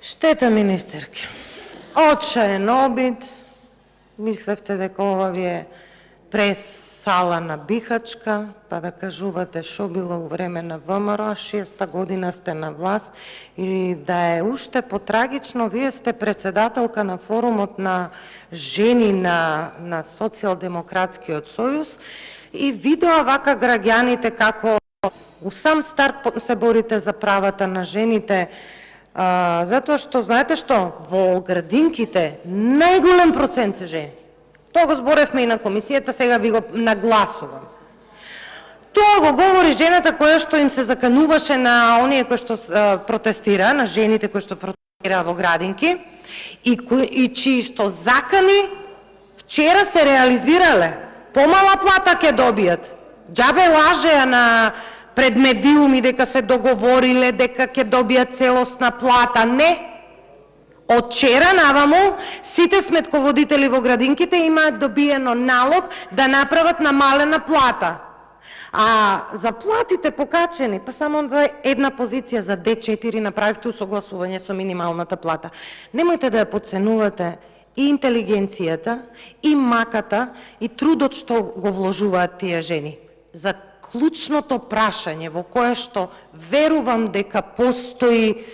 Штета, министерке. Отчаен обид. Мислевте дека ова ви е пресала на Бихачка, па да кажувате шо било у време на ВМРО, 6-та година сте на власт и да е уште потрагично, вие сте председателка на форумот на жени на Социјалдемократскиот сојуз и видоа вака граѓаните како у сам старт се борите за правата на жените, затоа што, знаете што, во градинките најголем процент се жени. Тоа го зборевме и на комисијата, сега ви го нагласувам. Тоа го говори жената која што им се закануваше на оние кои што протестира, на жените кои што протестира во градинки, и чии што закани вчера се реализирале. Помала плата ќе добијат. Џабе лажеа на пред медиуми дека се договориле, дека ќе добијат целосна плата. Не. Од вчера наваму сите сметководители во градинките имаат добиено налог да направат намалена плата. А за платите покачени, па само за една позиција за Д4 направивте усогласување со минималната плата. Немојте да ја подценувате и интелигенцијата, и маката, и трудот што го вложуваат тие жени. За клучното прашање во кое што верувам дека постои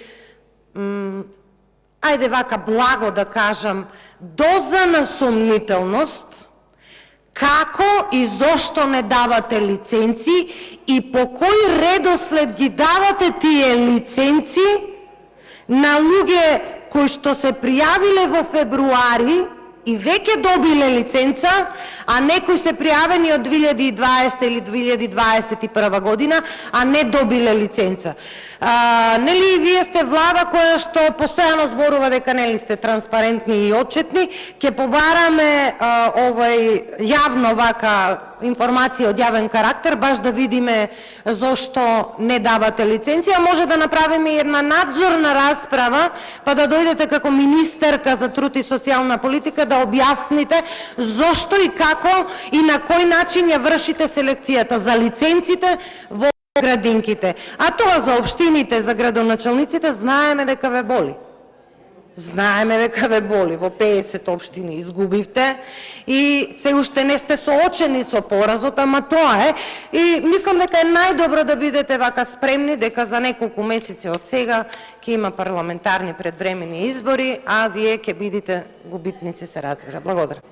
ајде вака благо да кажам, доза на сомнителност, како и зошто не давате лиценци и по кој редослед ги давате тие лиценци на луѓе кои што се пријавиле во февруари и веќе добиле лиценца, а некои се пријавени од 2020 или 2021 година, а не добиле лиценца. Нели вие сте влада која што постојано зборува дека нели сте транспарентни и отчетни, ќе побараме јавно вака информација од јавен карактер, баш да видиме зошто не давате лиценција. Може да направиме една надзорна расправа, па да дојдете како министерка за труд и социјална политика да објасните зошто и како и на кој начин ја вршите селекцијата за лиценците во градинките. А тоа за општините, за градоначалниците, знаеме дека ве боли. Знаеме дека ве боли. Во 50 општини изгубивте и се уште не сте соочени со поразот, ама тоа е. И мислам дека е најдобро да бидете вака спремни, дека за неколку месеци од сега ќе има парламентарни предвремени избори, а вие ќе бидете губитници, се разбира. Благодарам.